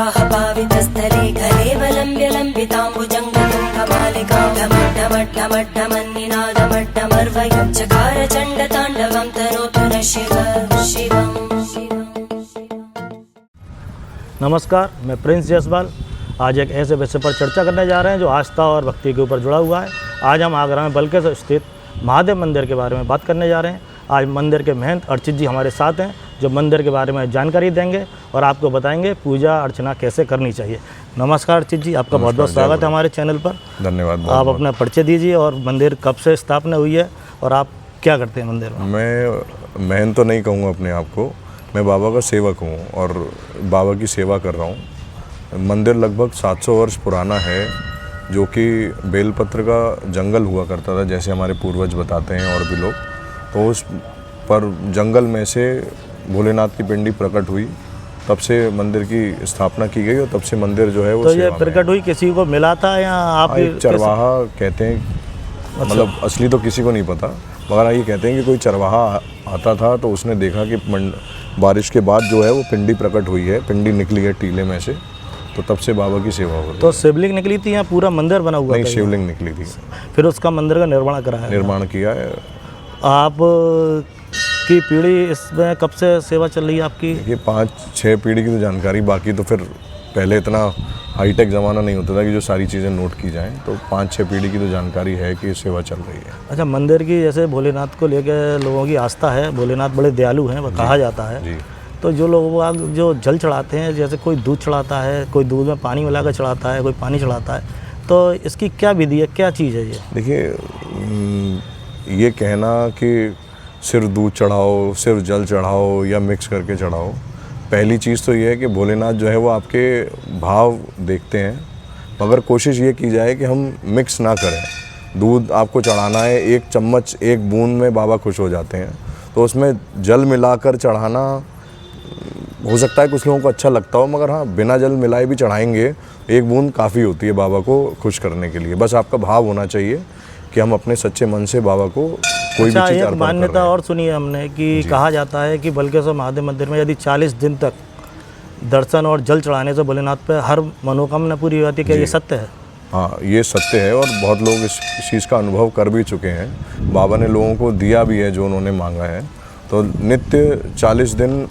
विवाह पावितस्थले कलेवलम्ब्य लम्बिताम्बुजङ्गतुङ्गमालिकां ढमड्ढमड्ढमड्ढमन्निनादमड्ढमर्वयं चकार चण्डताण्डवं तनोतु नः शिवम्। नमस्कार, मैं प्रिंस जायसवाल। आज एक ऐसे विषय पर चर्चा करने जा रहे हैं जो आस्था और भक्ति के ऊपर जुड़ा हुआ है। आज हम आगरा में बलखेड़ा स्थित महादेव मंदिर के बारे में बात करने जा रहे हैं। आज मंदिर के महंत अर्चित जी हमारे साथ हैं जो मंदिर के बारे में जानकारी देंगे और आपको बताएंगे पूजा अर्चना कैसे करनी चाहिए। नमस्कार अर्चित जी, आपका बहुत बहुत स्वागत है हमारे चैनल पर। धन्यवाद। आप अपना परिचय दीजिए और मंदिर कब से स्थापना हुई है और आप क्या करते हैं मंदिर में? मैं महंत तो नहीं कहूँगा अपने आप को, मैं बाबा का सेवक हूँ और बाबा की सेवा कर रहा हूँ। मंदिर लगभग 700 वर्ष पुराना है, जो कि बेलपत्र का जंगल हुआ करता था, जैसे हमारे पूर्वज बताते हैं और भी लोग। तो उस पर जंगल में से भोलेनाथ की पिंडी प्रकट हुई, तब से मंदिर की स्थापना की गई और तब से मंदिर जो है वो तो ये प्रकट हुई किसी को मिला था या आप? एक चरवाहा कहते हैं, मतलब असली तो किसी को नहीं पता, मगर ये कहते हैं कि कोई चरवाहा आता था तो उसने देखा कि बारिश के बाद जो है वो पिंडी प्रकट हुई है, पिंडी निकली है टीले में से, तो तब से बाबा की सेवा हो रही है। तो शिवलिंग निकली थी या पूरा मंदिर बना हुआ था? नहीं, शिवलिंग निकली थी। फिर उसका मंदिर का निर्माण किया है। आप की पीढ़ी इसमें कब से सेवा चल रही है आपकी? ये 5-6 पीढ़ी की तो जानकारी, बाकी तो फिर पहले इतना हाईटेक ज़माना नहीं होता था कि जो सारी चीज़ें नोट की जाएं, तो 5-6 पीढ़ी की तो जानकारी है कि सेवा चल रही है। अच्छा, मंदिर की जैसे भोलेनाथ को लेकर लोगों की आस्था है, भोलेनाथ बड़े दयालु हैं, कहा जाता है जी। तो जो लोग जो जल चढ़ाते हैं, जैसे कोई दूध चढ़ाता है, कोई दूध में पानी मिलाकर चढ़ाता है, कोई पानी चढ़ाता है, तो इसकी क्या विधि है, क्या चीज़ है ये? देखिए, ये कहना कि सिर्फ दूध चढ़ाओ, सिर्फ जल चढ़ाओ या मिक्स करके चढ़ाओ, पहली चीज़ तो ये है कि भोलेनाथ जो है वो आपके भाव देखते हैं, मगर कोशिश ये की जाए कि हम मिक्स ना करें। दूध आपको चढ़ाना है, 1 चम्मच 1 बूंद में बाबा खुश हो जाते हैं, तो उसमें जल मिलाकर चढ़ाना हो सकता है कुछ लोगों को अच्छा लगता हो, मगर हाँ, बिना जल मिलाए भी चढ़ाएंगे, 1 बूंद काफ़ी होती है बाबा को खुश करने के लिए। बस आपका भाव होना चाहिए कि हम अपने सच्चे मन से बाबा को कोई भी चीज़ अर्पण कर रहे हैं। मान्यता और सुनिए हमने कि कहा जाता है कि बलखेड़ा महादेव मंदिर में यदि 40 दिन तक दर्शन और जल चढ़ाने से भोलेनाथ पे हर मनोकामना पूरी होती है। क्या ये सत्य है? हाँ, ये सत्य है और बहुत लोग इस चीज़ का अनुभव कर भी चुके हैं। बाबा ने लोगों को दिया भी है जो उन्होंने मांगा है। तो नित्य 40 दिन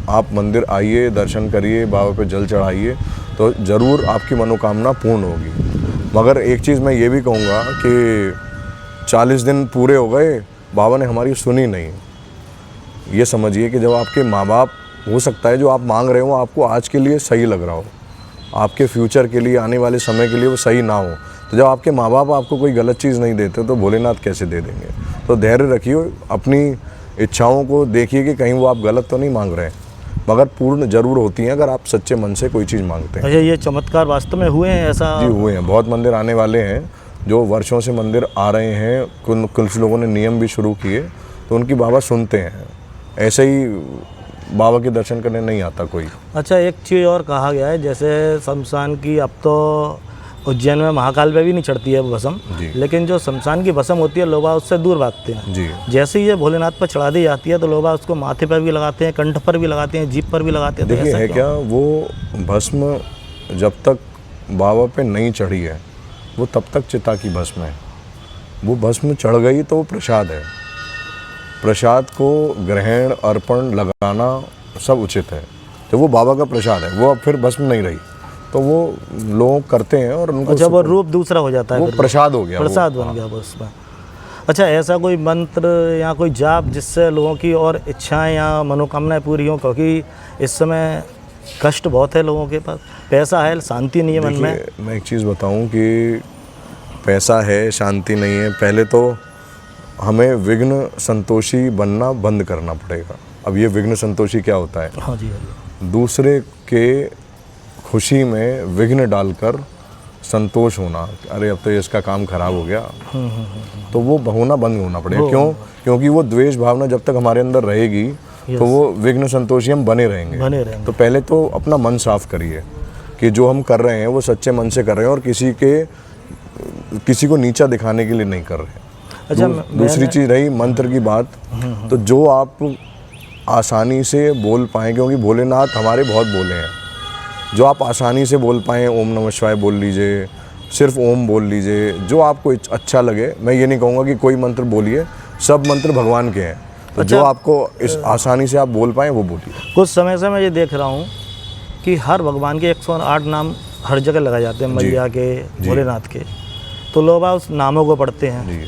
आप मंदिर आइए, दर्शन करिए, बाबा पे जल चढ़ाइए, तो ज़रूर आपकी मनोकामना पूर्ण होगी। मगर एक चीज़ मैं ये भी कहूँगा कि 40 दिन पूरे हो गए, बाबा ने हमारी सुनी नहीं। ये समझिए कि जब आपके माँ बाप, हो सकता है जो आप मांग रहे हो आपको आज के लिए सही लग रहा हो, आपके फ्यूचर के लिए, आने वाले समय के लिए वो सही ना हो, तो जब आपके माँ बाप आपको कोई गलत चीज़ नहीं देते तो भोलेनाथ कैसे दे देंगे? तो धैर्य रखिए, अपनी इच्छाओं को देखिए कि कहीं वो आप गलत तो नहीं मांग रहे हैं, मगर पूर्ण जरूर होती हैं अगर आप सच्चे मन से कोई चीज़ मांगते हैं। अच्छा, ये चमत्कार वास्तव में हुए हैं ऐसा? जी, हुए हैं। बहुत मंदिर आने वाले हैं जो वर्षों से मंदिर आ रहे हैं, कुछ लोगों ने नियम भी शुरू किए, तो उनकी बाबा सुनते हैं। ऐसे ही बाबा के दर्शन करने नहीं आता कोई। अच्छा, एक चीज़ और कहा गया है, जैसे शमशान की, अब तो उज्जैन में महाकाल पे भी नहीं चढ़ती है भस्म, लेकिन जो शमशान की भस्म होती है लोग उससे दूर भागते हैं जी। जैसे ही ये भोलेनाथ पर चढ़ा दी जाती है तो लोग उसको माथे पर भी लगाते हैं, कंठ पर भी लगाते हैं, जीभ पर भी लगाते हैं। देखिए, है क्या, वो भस्म जब तक बाबा पे नहीं चढ़ी है वो तब तक चिता की भस्म है। वो भस्म चढ़ गई तो वो प्रसाद है। प्रसाद को ग्रहण, अर्पण, लगाना सब उचित है। तो वो बाबा का प्रसाद है, वो अब फिर भस्म नहीं रही, तो वो लोग करते हैं और उनको जब वो रूप दूसरा हो जाता है, वो प्रसाद हो गया, प्रसाद बन गया बस में। अच्छा, ऐसा कोई मंत्र या कोई जाप जिससे लोगों की और इच्छाएं या मनोकामनाएं पूरी हों? क्योंकि इस समय कष्ट बहुत है लोगों के पास, पैसा है, शांति नहीं है मन में। मैं एक चीज़ बताऊं कि पैसा है, शांति नहीं है, पहले तो हमें विघ्न संतोषी बनना बंद करना पड़ेगा। अब ये विघ्न संतोषी क्या होता है? हाँ जी। दूसरे के खुशी में विघ्न डालकर संतोष होना, अरे अब तो इसका काम खराब हो गया, तो वो होना बंद होना पड़ेगा। क्यों? क्योंकि वो द्वेष भावना जब तक हमारे अंदर रहेगी तो वो विघ्न संतोषी हम बने रहेंगे। तो पहले तो अपना मन साफ करिए कि जो हम कर रहे हैं वो सच्चे मन से कर रहे हैं और किसी को नीचा दिखाने के लिए नहीं कर रहे हैं। अच्छा, दूसरी चीज़ रही मंत्र की बात, तो जो आप आसानी से बोल पाएँ, क्योंकि भोलेनाथ हमारे बहुत बोले हैं, जो आप आसानी से बोल पाएँ, ओम नमः शिवाय बोल लीजिए, सिर्फ ओम बोल लीजिए, जो आपको अच्छा लगे। मैं ये नहीं कहूँगा कि कोई मंत्र बोलिए, सब मंत्र भगवान के हैं, तो जो आपको इस आसानी से आप बोल पाएँ वो बोलिए। कुछ समय से मैं ये देख रहा हूँ कि हर भगवान के 108 नाम हर जगह लगाए जाते हैं, मैया के, भोलेनाथ के, तो लोग उस नामों को पढ़ते हैं। जी।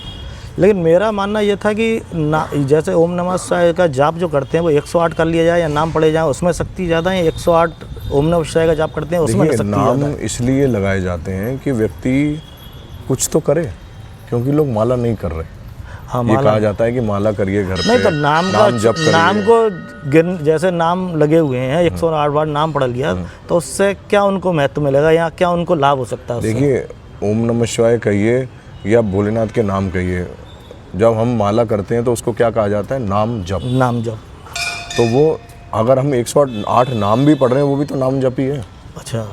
लेकिन मेरा मानना ये था कि जैसे ओम नमः शिवाय का जाप जो करते हैं वो 108 कर लिया जाए या नाम पढ़े जाए, उसमें शक्ति ज़्यादा है। 108 ओम नमः शिवाय का जाप करते हैं उसमें शक्ति ज़्यादा नाम है। इसलिए लगाए जाते हैं कि व्यक्ति कुछ तो करे, क्योंकि लोग माला नहीं कर रहे। हाँ, ये कहा जाता है कि माला करिए घर पे, नहीं तो नाम जप करिए। नाम को जैसे नाम लगे हुए हैं 108 बार नाम पढ़ लिया, तो उससे क्या उनको महत्व मिलेगा या क्या उनको लाभ हो सकता है? देखिए, ओम नमः शिवाय कहिए या भोलेनाथ के नाम कहिए, जब हम माला करते हैं तो उसको क्या कहा जाता है? नाम जप। नाम जप। तो वो अगर हम 108 नाम भी पढ़ रहे हैं वो भी तो नाम जप ही है। अच्छा,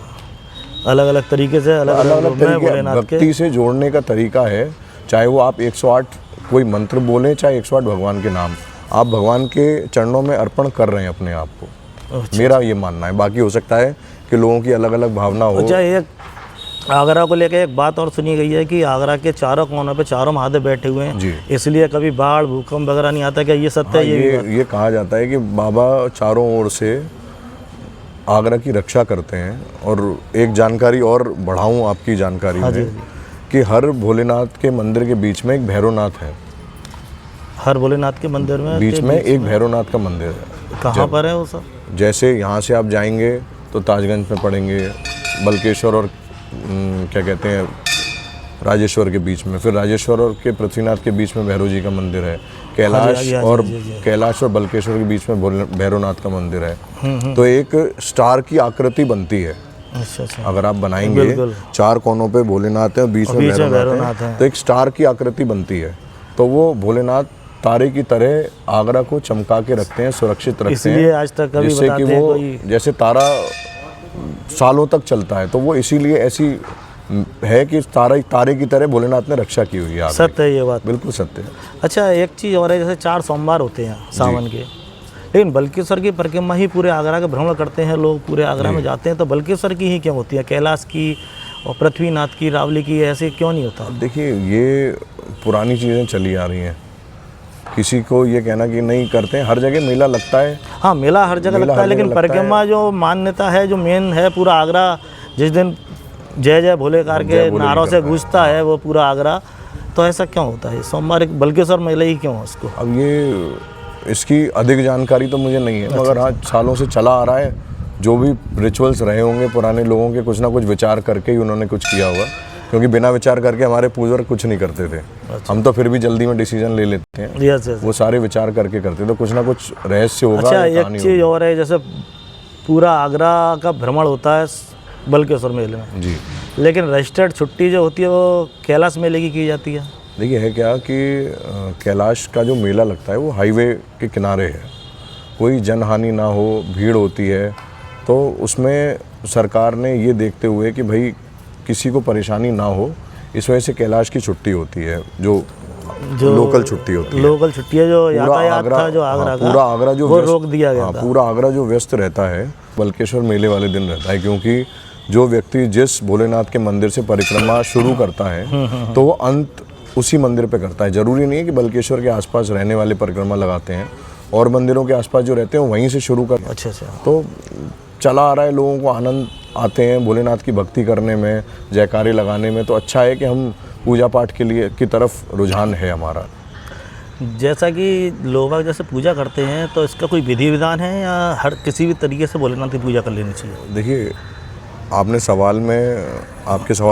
अलग अलग तरीके से अलग अलग तरीके भक्ति से जोड़ने का तरीका है। चाहे वो आप 108 कोई मंत्र बोलें, चाहे 108 भगवान के नाम, आप भगवान के चरणों में अर्पण कर रहे हैं अपने आप को। मेरा ये मानना है। बाकी हो सकता है कि लोगों की अलग अलग भावना हो। अच्छा, एक आगरा को लेकर एक बात और सुनी गई है कि आगरा के चारों कोनों पे चारों महादेव बैठे हुए हैं, इसलिए कभी बाढ़ भूकंप वगैरह नहीं आता। क्या ये सत्य है? हाँ, ये कहा जाता है कि बाबा चारों ओर से आगरा की रक्षा करते हैं। और एक जानकारी और बढ़ाऊं आपकी जानकारी में कि हर भोलेनाथ के मंदिर के बीच में एक भैरवनाथ है। हर भोलेनाथ के मंदिर में बीच में एक भैरवनाथ का मंदिर है। कहाँ पर है वो सर? जैसे यहाँ से आप जाएंगे तो ताजगंज में पड़ेंगे, बल्केश्वर और क्या कहते हैं राजेश्वर के बीच में, फिर राजेश्वर और के पृथ्वीनाथ के बीच में भैरव जी का मंदिर है। कैलाश और बल्केश्वर के बीच में भैरवनाथ का मंदिर है। तो एक स्टार की आकृति बनती है। अच्छा। अगर आप बनाएंगे, चार कोनों पे भोलेनाथ है और बीच में भैरवनाथ है, तो एक स्टार की आकृति बनती है। तो वो भोलेनाथ तारे की तरह आगरा को चमका के रखते हैं, सुरक्षित रखते हैं, आज तक कभी जिससे कि वो जैसे तारा सालों तक चलता है। तो वो इसीलिए ऐसी है कि तारे की तरह भोलेनाथ ने रक्षा की हुई है। सत्य है ये बात? बिल्कुल सत्य है। अच्छा, एक चीज़ और है, जैसे 4 सोमवार होते हैं सावन के, लेकिन बल्केश्वर की परिक्रमा ही पूरे आगरा का भ्रमण करते हैं लोग, पूरे आगरा में जाते हैं, तो बल्केश्वर की ही क्यों होती है? कैलाश की और पृथ्वीनाथ की, रावली की ऐसे क्यों नहीं होता? देखिए, ये पुरानी चीज़ें चली आ रही हैं। किसी को ये कहना कि नहीं करते हैं, हर जगह मेला लगता है। हाँ, मेला हर जगह लगता है, लेकिन परिक्रमा जो मान्यता है, जो मेन है, पूरा आगरा जिस दिन जय जय भोलेकार के नारों से गूंजता है वो पूरा आगरा, तो ऐसा क्यों होता है? सोमवार बल्केश्वर मेला ही क्यों है उसको? अब ये इसकी अधिक जानकारी तो मुझे नहीं है, मगर आज सालों से चला आ रहा है। जो भी रिचुअल्स रहे होंगे पुराने लोगों के, कुछ ना कुछ विचार करके ही उन्होंने कुछ किया होगा, क्योंकि बिना विचार करके हमारे पूर्वज कुछ नहीं करते थे। हम तो फिर भी जल्दी में डिसीजन ले लेते हैं। वो सारे विचार करके करते, तो कुछ ना कुछ रहस्य होगा। अच्छा, एक चीज़ और है, जैसे पूरा आगरा का भ्रमण होता है बल्केश्वर मेले में जी, लेकिन रजिस्टर्ड छुट्टी जो होती है वो कैलाश मेले की जाती है। देखिए, है क्या कि कैलाश का जो मेला लगता है वो हाईवे के किनारे है, कोई जनहानि ना हो, भीड़ होती है, तो उसमें सरकार ने ये देखते हुए कि भाई किसी को परेशानी ना हो, इस वजह से कैलाश की छुट्टी होती है, जो लोकल छुट्टी होती है। लोकल छुट्टी है, जो यातायात था जो आगरा का, पूरा आगरा जो वो रोक दिया गया था। पूरा आगरा जो व्यस्त रहता है बल्केश्वर मेले वाले दिन रहता है, क्योंकि जो व्यक्ति जिस भोलेनाथ के मंदिर से परिक्रमा शुरू करता है तो वो अंत उसी मंदिर पे करता है। ज़रूरी नहीं है कि बल्केश्वर के आसपास रहने वाले परिक्रमा लगाते हैं, और मंदिरों के आसपास जो रहते हैं वहीं से शुरू कर। अच्छा। तो चला आ रहा है, लोगों को आनंद आते हैं भोलेनाथ की भक्ति करने में, जयकारे लगाने में, तो अच्छा है कि हम पूजा पाठ के लिए की तरफ रुझान है हमारा। जैसा कि लोग जैसे पूजा करते हैं, तो इसका कोई विधि विधान है या हर किसी भी तरीके से भोलेनाथ की पूजा कर लेनी चाहिए? देखिए, आपके सवाल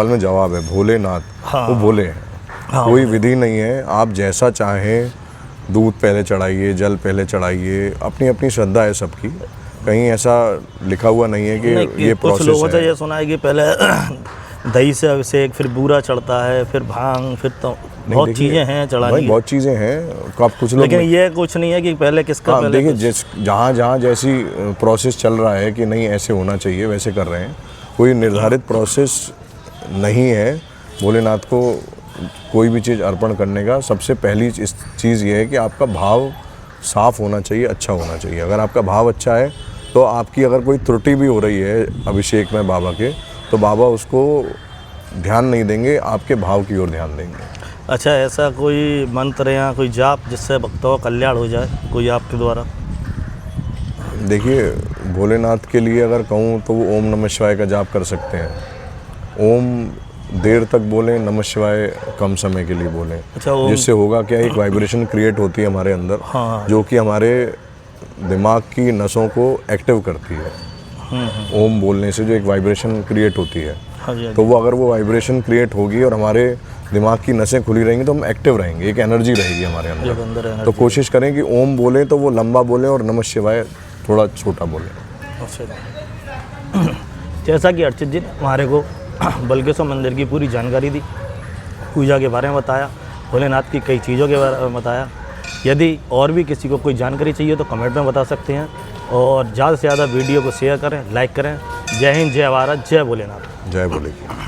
में जवाब है, भोलेनाथ वो भोले हैं। कोई विधि नहीं है, आप जैसा चाहें दूध पहले चढ़ाइए, जल पहले चढ़ाइए, अपनी अपनी श्रद्धा है सबकी। कहीं ऐसा लिखा हुआ नहीं है कि ये प्रोसेस है। कुछ लोगों से ये सुना है कि पहले दही से अभिषेक, फिर बूरा चढ़ता है, फिर भांग, फिर तो बहुत चीज़ें हैं चढ़ाने की। बहुत चीज़ें हैं, कब कुछ लोग, लेकिन ये कुछ नहीं है कि पहले किसका पहले। देखिए, जहाँ जैसी प्रोसेस चल रहा है कि नहीं ऐसे होना चाहिए, वैसे कर रहे हैं। कोई निर्धारित प्रोसेस नहीं है भोलेनाथ को कोई भी चीज़ अर्पण करने का। सबसे पहली चीज़ ये है कि आपका भाव साफ़ होना चाहिए, अच्छा होना चाहिए। अगर आपका भाव अच्छा है तो आपकी अगर कोई त्रुटि भी हो रही है अभिषेक में बाबा के, तो बाबा उसको ध्यान नहीं देंगे, आपके भाव की ओर ध्यान देंगे। अच्छा, ऐसा कोई मंत्र या कोई जाप जिससे भक्तों का कल्याण हो जाए, कोई आपके द्वारा? देखिए, भोलेनाथ के लिए अगर कहूँ तो वो ओम नमः शिवाय का जाप कर सकते हैं। ओम देर तक बोलें, नमः शिवाय कम समय के लिए बोलें। अच्छा, ओम जिससे होगा क्या, एक वाइब्रेशन क्रिएट होती है हमारे अंदर, हाँ। जो कि हमारे दिमाग की नसों को एक्टिव करती है। ओम बोलने से जो एक वाइब्रेशन क्रिएट होती है, हाँ जी, हाँ तो जी। वो अगर वो वाइब्रेशन क्रिएट होगी और हमारे दिमाग की नसें खुली रहेंगी तो हम एक्टिव रहेंगे, एक एनर्जी रहेगी हमारे जब अंदर अंदर। energy तो कोशिश करें कि ओम बोलें तो वो लंबा बोलें और नमः शिवाय थोड़ा छोटा बोलें। अच्छा। जैसा कि अर्चित जी ने हमारे को बल्केश्वर मंदिर की पूरी जानकारी दी, पूजा के बारे में बताया, भोलेनाथ की कई चीज़ों के बारे में बताया। यदि और भी किसी को कोई जानकारी चाहिए तो कमेंट में बता सकते हैं, और ज़्यादा से ज़्यादा वीडियो को शेयर करें, लाइक करें। जय हिंद, जय भारत, जय भोलेनाथ। जय भोले की।